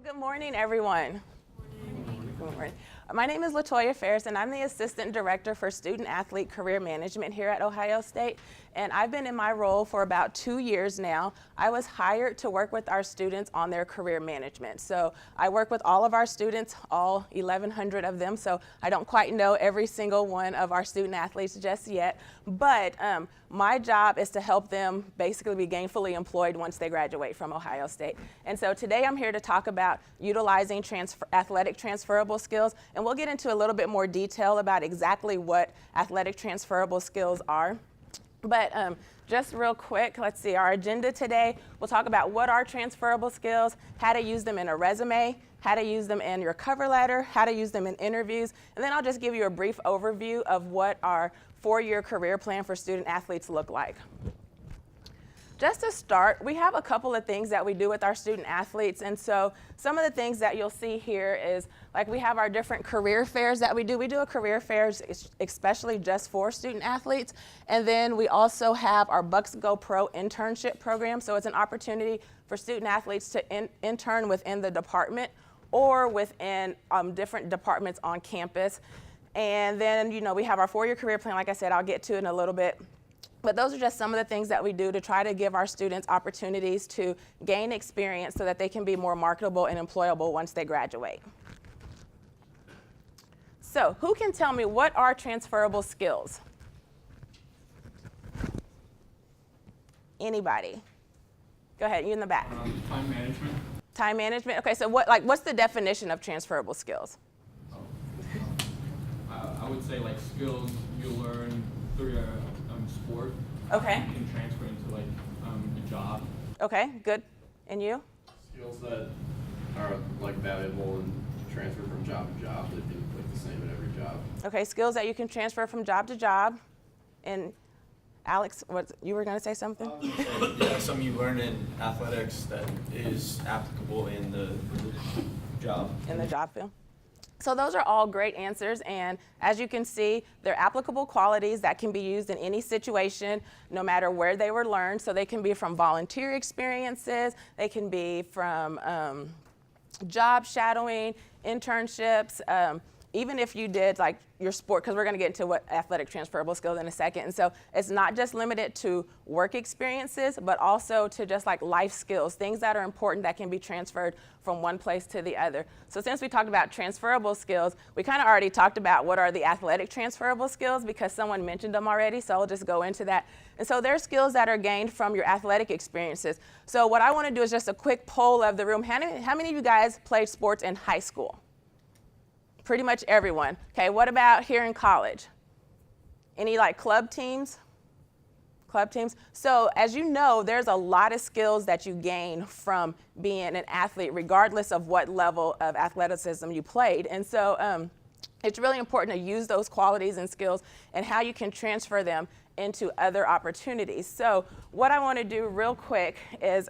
Good morning, everyone. Good morning. My name is LatoyaFarris, and I'm the Assistant Director for Student Athlete Career Management here at Ohio State. And I've been in my role for about 2 years now. I was hired to work with our students on their career management. So I work with all of our students, all 1,100 of them. So I don't quite know every single one of our student athletes just yet. But my job is to help them basically be gainfully employed once they graduate from Ohio State. And so today I'm here to talk about utilizing athletic transferable skills. And we'll get into a little bit more detail about exactly what athletic transferable skills are. But just real quick, let's see, our agenda today, we'll talk about what are transferable skills, how to use them in a resume, how to use them in your cover letter, how to use them in interviews, and then I'll just give you a brief overview of what our 4-year career plan for student athletes look like. Just to start, we have a couple of things that we do with our student athletes, and so some of the things that you'll see here is like we have our different career fairs that we do. We do a career fairs especially just for student athletes, and then we also have our Bucks Go Pro internship program, so it's an opportunity for student athletes to intern within the department or within different departments on campus. And then, you know, we have our 4-year career plan, like I said, I'll get to in a little bit. But those are just some of the things that we do to try to give our students opportunities to gain experience so that they can be more marketable and employable once they graduate. So who can tell me what are transferable skills? Anybody? Go ahead, you in the back. Time management. Time management, okay, so what's the definition of transferable skills? I would say like skills you learn through your sport. Okay. You can transfer into like a job. Okay, good. And you? Skills that are like valuable and transfer from job to job. They'd be like the same at every job. Okay, skills that you can transfer from job to job. And Alex, you were going to say something? Yeah, something you learn in athletics that is applicable in the job. In the job field. So those are all great answers, and as you can see, they're applicable qualities that can be used in any situation, no matter where they were learned. So they can be from volunteer experiences, they can be from job shadowing, internships, even if you did like your sport, because we're going to get into what athletic transferable skills in a second. And so it's not just limited to work experiences, but also to just like life skills, things that are important that can be transferred from one place to the other. So since we talked about transferable skills, we kind of already talked about what are the athletic transferable skills because someone mentioned them already, so I'll just go into that. And so they're skills that are gained from your athletic experiences. So what I want to do is just a quick poll of the room. How many of you guys played sports in high school? Pretty much everyone. Okay, what about here in college? Any like club teams? Club teams? So as you know, there's a lot of skills that you gain from being an athlete, regardless of what level of athleticism you played. And so it's really important to use those qualities and skills and how you can transfer them into other opportunities. So what I want to do real quick is,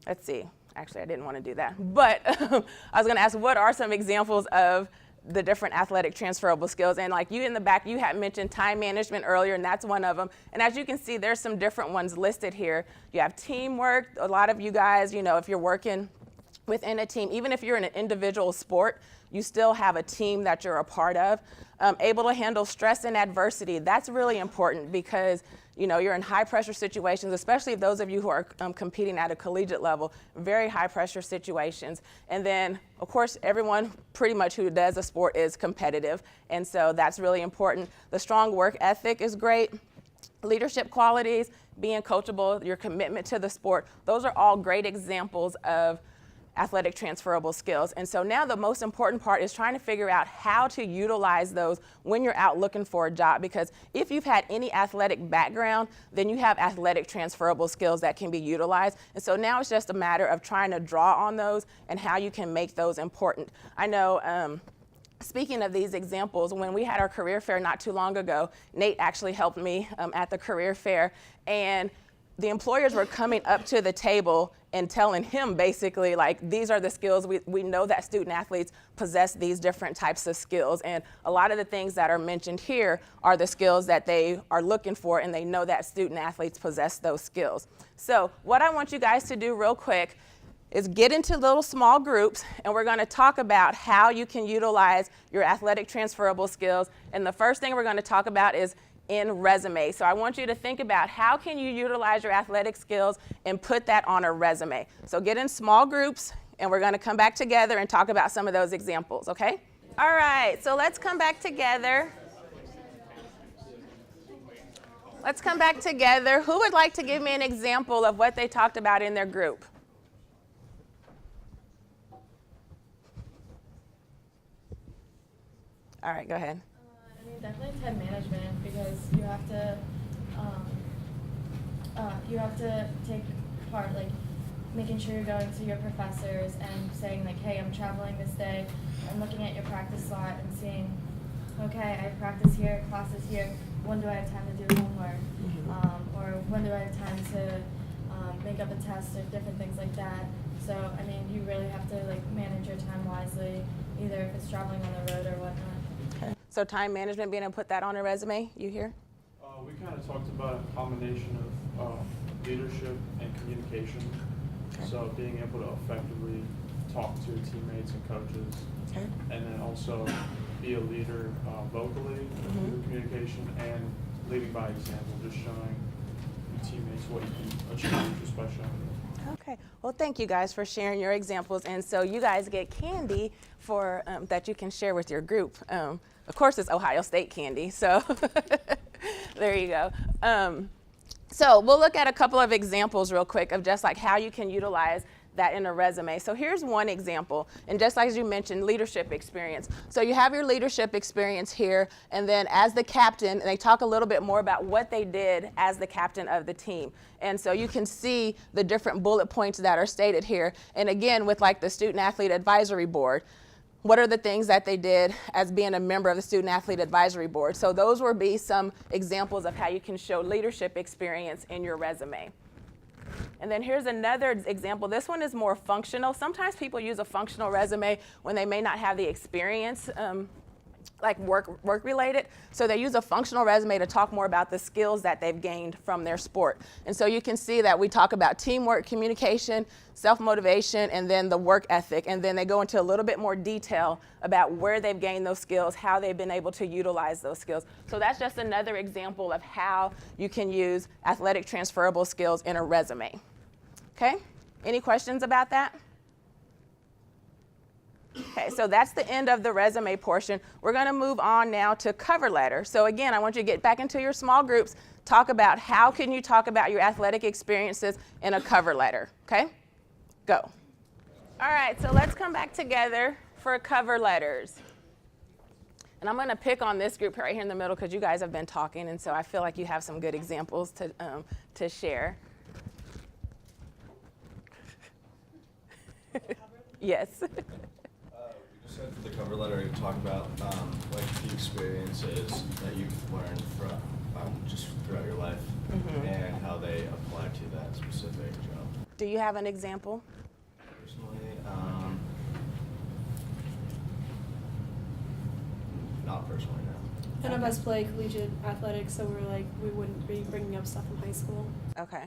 let's see. Actually, I didn't want to do that, but I was going to ask what are some examples of the different athletic transferable skills. And like you in the back, you had mentioned time management earlier, and that's one of them. And as you can see, there's some different ones listed here. You have teamwork. A lot of you guys, you know, if you're working within a team, even if you're in an individual sport, you still have a team that you're a part of. Able to handle stress and adversity. That's really important because, you know, you're in high pressure situations, especially those of you who are competing at a collegiate level, very high pressure situations. And then, of course, everyone pretty much who does a sport is competitive. And so that's really important. The strong work ethic is great. Leadership qualities, being coachable, your commitment to the sport, those are all great examples of athletic transferable skills. And so now the most important part is trying to figure out how to utilize those when you're out looking for a job, because if you've had any athletic background, then you have athletic transferable skills that can be utilized. And so now it's just a matter of trying to draw on those and how you can make those important. I know, speaking of these examples, when we had our career fair not too long ago, Nate actually helped me at the career fair, and the employers were coming up to the table and telling him basically like, these are the skills, we know that student athletes possess these different types of skills, and a lot of the things that are mentioned here are the skills that they are looking for, and they know that student athletes possess those skills. So what I want you guys to do real quick is get into little small groups, and we're going to talk about how you can utilize your athletic transferable skills. And the first thing we're going to talk about is in resume. So I want you to think about how can you utilize your athletic skills and put that on a resume. So get in small groups, and we're going to come back together and talk about some of those examples, okay? All right, so let's come back together. Let's come back together. Who would like to give me an example of what they talked about in their group? All right, go ahead. I mean, definitely time management, because you have to take part, like making sure you're going to your professors and saying like, hey, I'm traveling this day, and looking at your practice slot and seeing, okay, I practice here, classes here, when do I have time to do homework? Or when do I have time to make up a test, or different things like that. So, I mean, you really have to like manage your time wisely, either if it's traveling on the road or whatnot. Okay. So time management, being able to put that on a resume, you hear? We kind of talked about a combination of leadership and communication. Okay. So being able to effectively talk to teammates and coaches, Okay. and then also be a leader vocally through communication, and leading by example, just showing your teammates what you can achieve just by showing them. Okay. Well, thank you guys for sharing your examples. And so you guys get candy for that you can share with your group. Of course, it's Ohio State candy. So there you go. So we'll look at a couple of examples real quick of just like how you can utilize that in a resume. So here's one example, and just like you mentioned, leadership experience. So you have your leadership experience here, and then as the captain, and they talk a little bit more about what they did as the captain of the team. And so you can see the different bullet points that are stated here. And again, with like the Student Athlete Advisory Board, what are the things that they did as being a member of the Student Athlete Advisory Board? So those will be some examples of how you can show leadership experience in your resume. And then here's another example. This one is more functional. Sometimes people use a functional resume when they may not have the experience, like work related. So they use a functional resume to talk more about the skills that they've gained from their sport. And so you can see that we talk about teamwork, communication, self-motivation, and then the work ethic. And then they go into a little bit more detail about where they've gained those skills, how they've been able to utilize those skills. So that's just another example of how you can use athletic transferable skills in a resume. Okay? Any questions about that? Okay, so that's the end of the resume portion. We're going to move on now to cover letter. So again, I want you to get back into your small groups, talk about how can you talk about your athletic experiences in a cover letter. Okay? Go. All right, so let's come back together for cover letters. And I'm going to pick on this group right here in the middle because you guys have been talking, and so I feel like you have some good examples to share. Yes. We just said for the cover letter, you talk about like the experiences that you've learned from just throughout your life and how they apply to that specific job. Do you have an example? Personally, not personally, no. None of us play collegiate athletics, so we wouldn't be bringing up stuff from high school. Okay.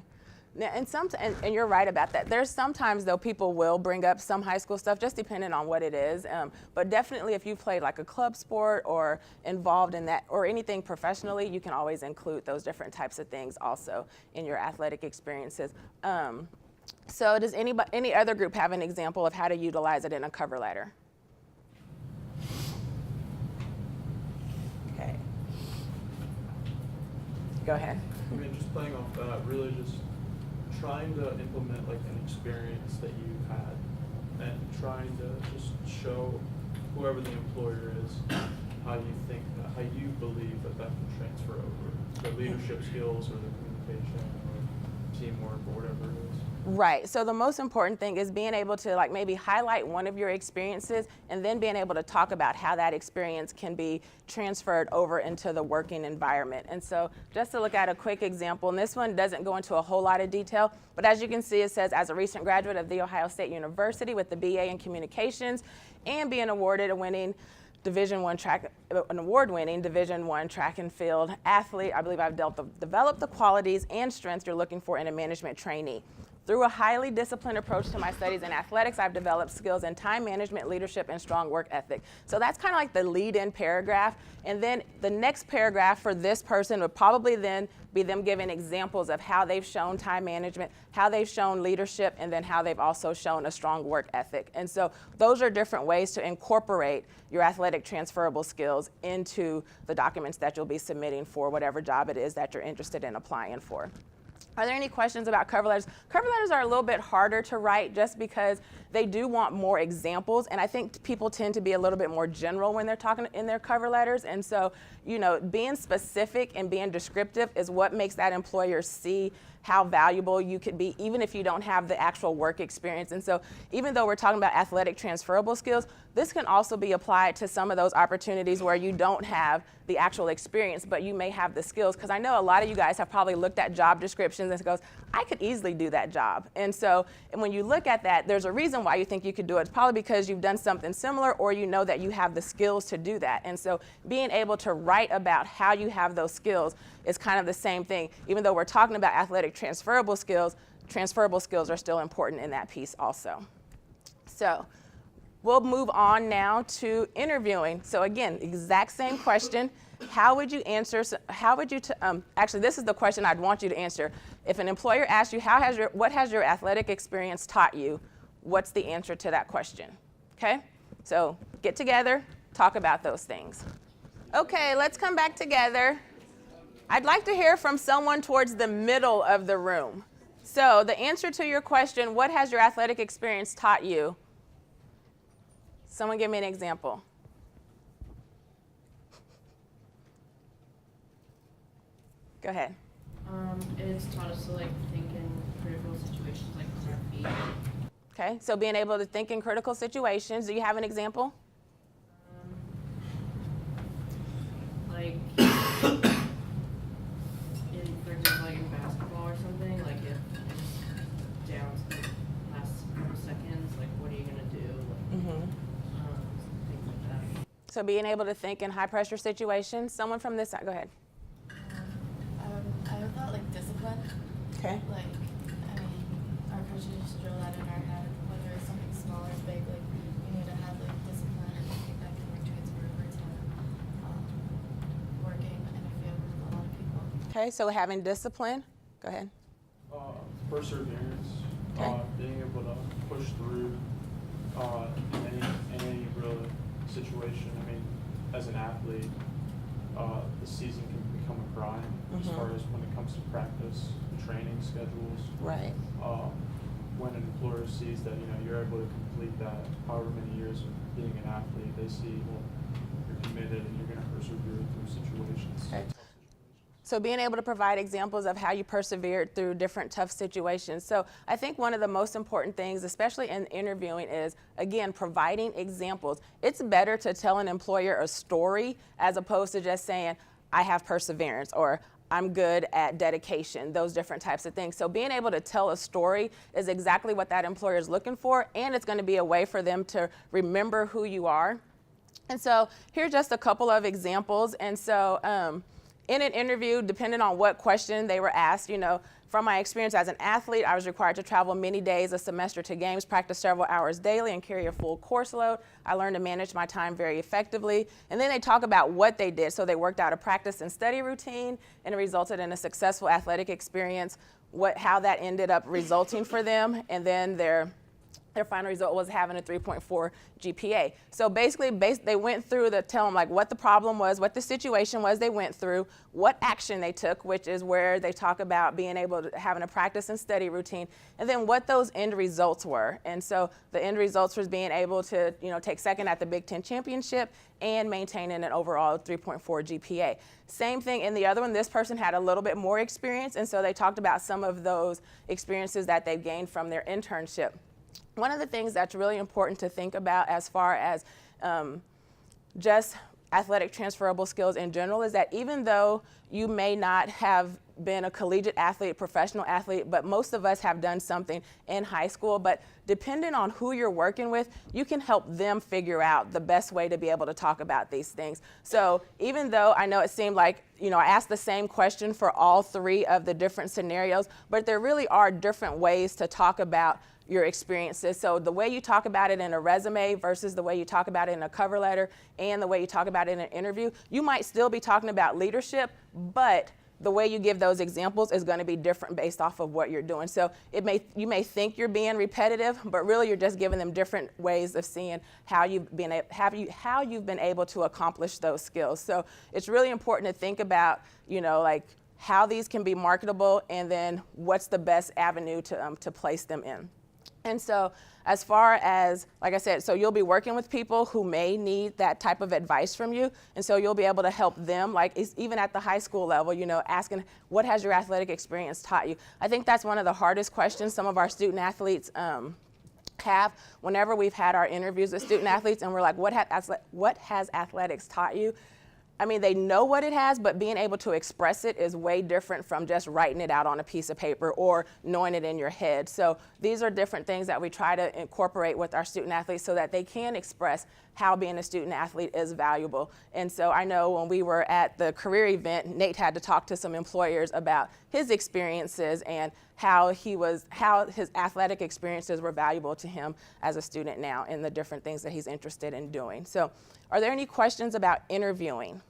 Now, and you're right about that. There's sometimes, though, people will bring up some high school stuff, just depending on what it is. But definitely, if you played like a club sport or involved in that or anything professionally, you can always include those different types of things also in your athletic experiences. So does any other group have an example of how to utilize it in a cover letter? Okay. Go ahead. I mean, just playing off that, really just trying to implement like an experience that you had, and trying to just show whoever the employer is how you think that, how you believe that can transfer over the leadership skills or the communication or teamwork or whatever it is. Right. So the most important thing is being able to like maybe highlight one of your experiences and then being able to talk about how that experience can be transferred over into the working environment. And so just to look at a quick example, and this one doesn't go into a whole lot of detail, but as you can see, it says, as a recent graduate of The Ohio State University with the BA in Communications and being awarded an award-winning Division I track and field athlete, I believe I've developed the qualities and strengths you're looking for in a management trainee. Through a highly disciplined approach to my studies in athletics, I've developed skills in time management, leadership, and strong work ethic. So that's kind of like the lead-in paragraph. And then the next paragraph for this person would probably then be them giving examples of how they've shown time management, how they've shown leadership, and then how they've also shown a strong work ethic. And so those are different ways to incorporate your athletic transferable skills into the documents that you'll be submitting for whatever job it is that you're interested in applying for. Are there any questions about cover letters? Cover letters are a little bit harder to write just because they do want more examples, and I think people tend to be a little bit more general when they're talking in their cover letters. And so, you know, being specific and being descriptive is what makes that employer see how valuable you could be, even if you don't have the actual work experience. And so even though we're talking about athletic transferable skills, this can also be applied to some of those opportunities where you don't have the actual experience, but you may have the skills. Because I know a lot of you guys have probably looked at job descriptions and goes, I could easily do that job. And so, and when you look at that, there's a reason why you think you could do it. It's probably because you've done something similar, or you know that you have the skills to do that. And so being able to write about how you have those skills is kind of the same thing. Even though we're talking about athletic transferable skills are still important in that piece also. So we'll move on now to interviewing. So again, exact same question. How would you answer, actually this is the question I'd want you to answer. If an employer asks you, what has your athletic experience taught you? What's the answer to that question? Okay, so get together, talk about those things. Okay, let's come back together. I'd like to hear from someone towards the middle of the room. So the answer to your question, what has your athletic experience taught you? Someone give me an example. Go ahead. It's taught us to like think in critical situations like with our feet. Okay, so being able to think in critical situations. Do you have an example? Like for example, like in basketball or something, like if it's down to the last couple seconds, like what are you gonna do? Like, things like that. So being able to think in high pressure situations. Someone from this side, go ahead. I would thought like discipline. Okay. Like, I mean, our coaches just drill that in our head, whether it's something small or big, like, you need to have, like, discipline, and I think that can, like, transfer over to working in a field with a lot of people. Okay, so having discipline. Go ahead. Perseverance, Okay. being able to push through in any real situation. I mean, as an athlete, the season can become a grind as far as when it comes to practice, training schedules. Right. When an employer sees that you're able to complete that however many years of being an athlete, they see, well, you're committed and you're going to persevere through situations. Okay. tough situations. So being able to provide examples of how you persevered through different tough situations. So I think one of the most important things, especially in interviewing, is, again, providing examples. It's better to tell an employer a story as opposed to just saying, I have perseverance, or I'm good at dedication, those different types of things. So being able to tell a story is exactly what that employer is looking for, and it's going to be a way for them to remember who you are. And so here's just a couple of examples. And so in an interview, depending on what question they were asked, from my experience as an athlete, I was required to travel many days a semester to games, practice several hours daily, and carry a full course load. I learned to manage my time very effectively. And then they talk about what they did. So they worked out a practice and study routine, and it resulted in a successful athletic experience, how that ended up resulting for them, and then their final result was having a 3.4 GPA. So basically, they went through tell them like what the problem was, what the situation was they went through, what action they took, which is where they talk about being able to having a practice and study routine, and then what those end results were. And so the end results was being able to take second at the Big Ten championship and maintaining an overall 3.4 GPA. Same thing in the other one. This person had a little bit more experience, and so they talked about some of those experiences that they've gained from their internship. One of the things that's really important to think about as far as just athletic transferable skills in general is that even though you may not have been a collegiate athlete, professional athlete, but most of us have done something in high school. But depending on who you're working with, you can help them figure out the best way to be able to talk about these things. So even though I know it seemed like, I asked the same question for all 3 of the different scenarios, but there really are different ways to talk about your experiences. So the way you talk about it in a resume versus the way you talk about it in a cover letter and the way you talk about it in an interview, you might still be talking about leadership, but the way you give those examples is going to be different based off of what you're doing. So you may think you're being repetitive, but really you're just giving them different ways of seeing how you've been able to accomplish those skills. So it's really important to think about, like how these can be marketable, and then what's the best avenue to place them in. And so as far as, like I said, so you'll be working with people who may need that type of advice from you. And so you'll be able to help them, like even at the high school level, asking, what has your athletic experience taught you? I think that's one of the hardest questions some of our student athletes have whenever we've had our interviews with student athletes, and we're like, what has athletics taught you? I mean, they know what it has, but being able to express it is way different from just writing it out on a piece of paper or knowing it in your head. So these are different things that we try to incorporate with our student athletes so that they can express how being a student athlete is valuable. And so I know when we were at the career event, Nate had to talk to some employers about his experiences and how his athletic experiences were valuable to him as a student now and the different things that he's interested in doing. So are there any questions about interviewing?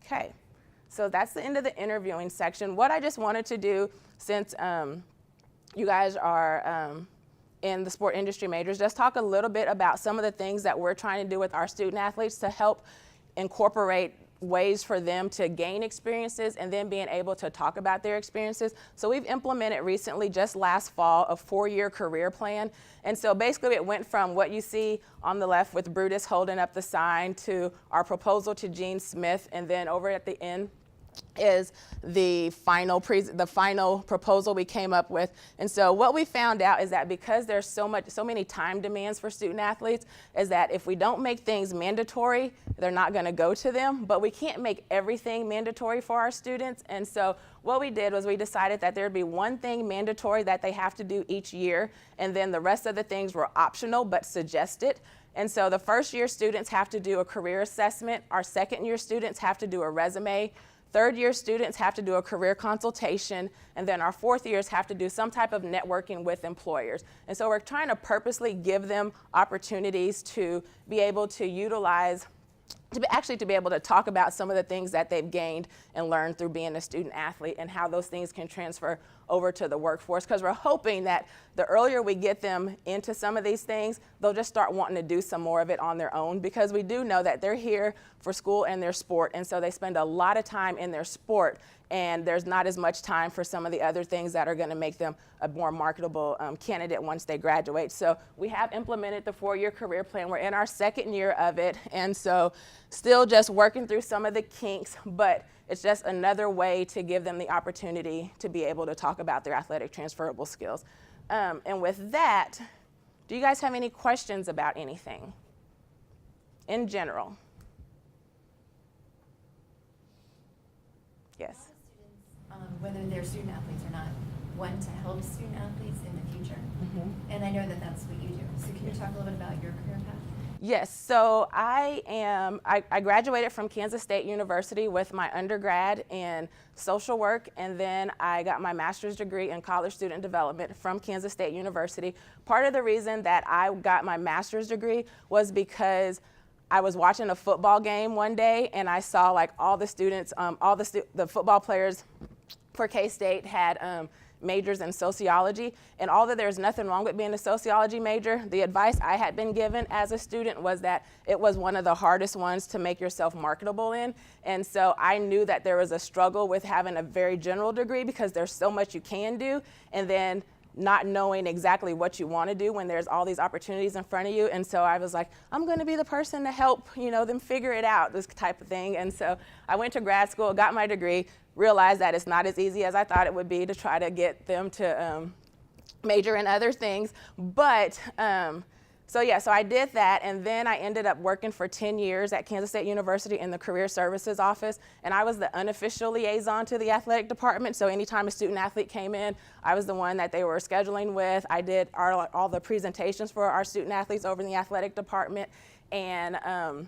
Okay, so that's the end of the interviewing section. What I just wanted to do, since you guys are in the sport industry majors, just talk a little bit about some of the things that we're trying to do with our student athletes to help incorporate ways for them to gain experiences and then being able to talk about their experiences. So we've implemented recently, just last fall, a 4-year career plan. And so basically it went from what you see on the left with Brutus holding up the sign to our proposal to Gene Smith, and then over at the end is the final proposal we came up with. And so what we found out is that because there's so many time demands for student athletes, is that if we don't make things mandatory, they're not going to go to them. But we can't make everything mandatory for our students. And so what we did was we decided that there'd be one thing mandatory that they have to do each year, and then the rest of the things were optional but suggested. And so the first year students have to do a career assessment. Our second year students have to do a resume. Third year students have to do a career consultation, and then our fourth years have to do some type of networking with employers. And so we're trying to purposely give them opportunities to be able to utilize, to be able to talk about some of the things that they've gained and learned through being a student athlete and how those things can transfer over to the workforce, because we're hoping that the earlier we get them into some of these things, they'll just start wanting to do some more of it on their own, because we do know that they're here for school and their sport, and so they spend a lot of time in their sport, and there's not as much time for some of the other things that are going to make them a more marketable candidate once they graduate. So we have implemented the 4-year career plan. We're in our second year of it, and so still just working through some of the kinks, but it's just another way to give them the opportunity to be able to talk about their athletic transferable skills. And with that, do you guys have any questions about anything in general? Yes. A lot of students, whether they're student athletes or not, want to help student athletes in the future. Mm-hmm. And I know that that's what you do. So can you talk a little bit about your career path? Yes, so I graduated from Kansas State University with my undergrad in social work, and then I got my master's degree in college student development from Kansas State University. Part of the reason that I got my master's degree was because I was watching a football game one day, and I saw like all the students, the football players for K-State had majors in sociology, and although there's nothing wrong with being a sociology major, the advice I had been given as a student was that it was one of the hardest ones to make yourself marketable in. And so I knew that there was a struggle with having a very general degree, because there's so much you can do, and then not knowing exactly what you want to do when there's all these opportunities in front of you. And so I was like, I'm going to be the person to help, them figure it out, this type of thing. And so I went to grad school, got my degree, realized that it's not as easy as I thought it would be to try to get them to major in other things. But So yeah, so I did that, and then I ended up working for 10 years at Kansas State University in the Career Services Office, and I was the unofficial liaison to the athletic department. So anytime a student athlete came in, I was the one that they were scheduling with. I did all the presentations for our student athletes over in the athletic department, and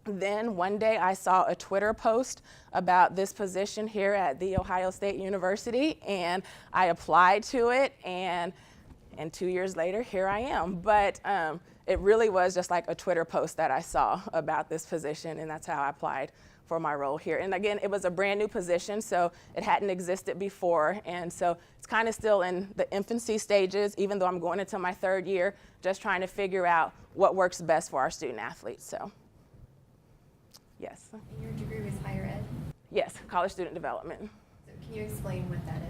then one day I saw a Twitter post about this position here at The Ohio State University, and I applied to it, and 2 years later, here I am. But it really was just like a Twitter post that I saw about this position, and that's how I applied for my role here. And again, it was a brand new position, so it hadn't existed before, and so it's kind of still in the infancy stages, even though I'm going into my 3rd year, just trying to figure out what works best for our student athletes. So, yes. And your degree was higher ed? Yes, college student development. So can you explain what that is?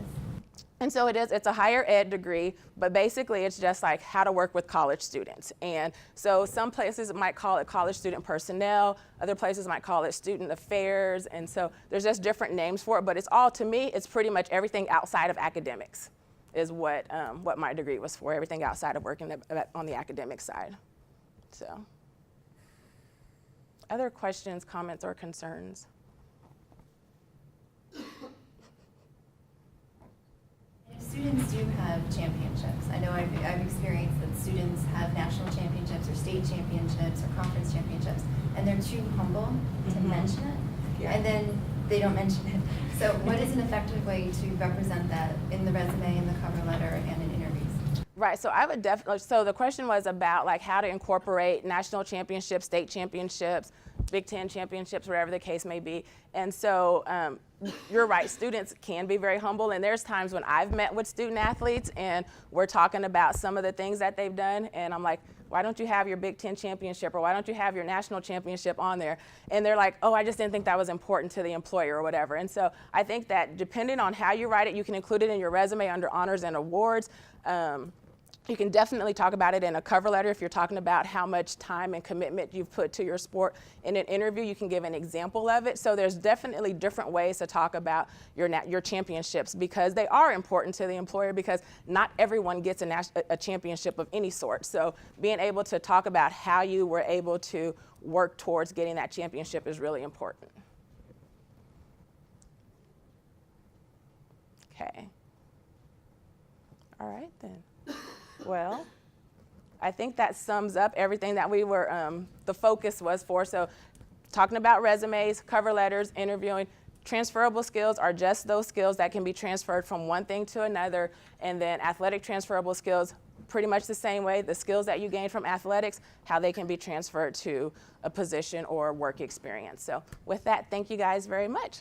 And so it's a higher ed degree, but basically it's just like how to work with college students. And so some places might call it college student personnel, other places might call it student affairs, and so there's just different names for it, but it's all, to me, it's pretty much everything outside of academics is what my degree was for, everything outside of working on the academic side. So, other questions, comments, or concerns? Students do have championships. I know I've experienced that students have national championships or state championships or conference championships, and they're too humble to mention it, Yeah. and then they don't mention it. So what is an effective way to represent that in the resume, in the cover letter, and in interviews? Right, so I would definitely, so the question was about like how to incorporate national championships, state championships, Big Ten championships, whatever the case may be. And so you're right, students can be very humble, and there's times when I've met with student athletes and we're talking about some of the things that they've done, and I'm like, why don't you have your Big Ten championship, or why don't you have your national championship on there? And they're like, oh, I just didn't think that was important to the employer or whatever. And so I think that depending on how you write it, you can include it in your resume under honors and awards. You can definitely talk about it in a cover letter if you're talking about how much time and commitment you've put to your sport. In an interview, you can give an example of it. So there's definitely different ways to talk about your championships, because they are important to the employer, because not everyone gets a championship of any sort. So being able to talk about how you were able to work towards getting that championship is really important. Okay. All right then. Well, I think that sums up everything that we were, the focus was for. So talking about resumes, cover letters, interviewing. Transferable skills are just those skills that can be transferred from one thing to another. And then athletic transferable skills, pretty much the same way. The skills that you gain from athletics, how they can be transferred to a position or work experience. So with that, thank you guys very much.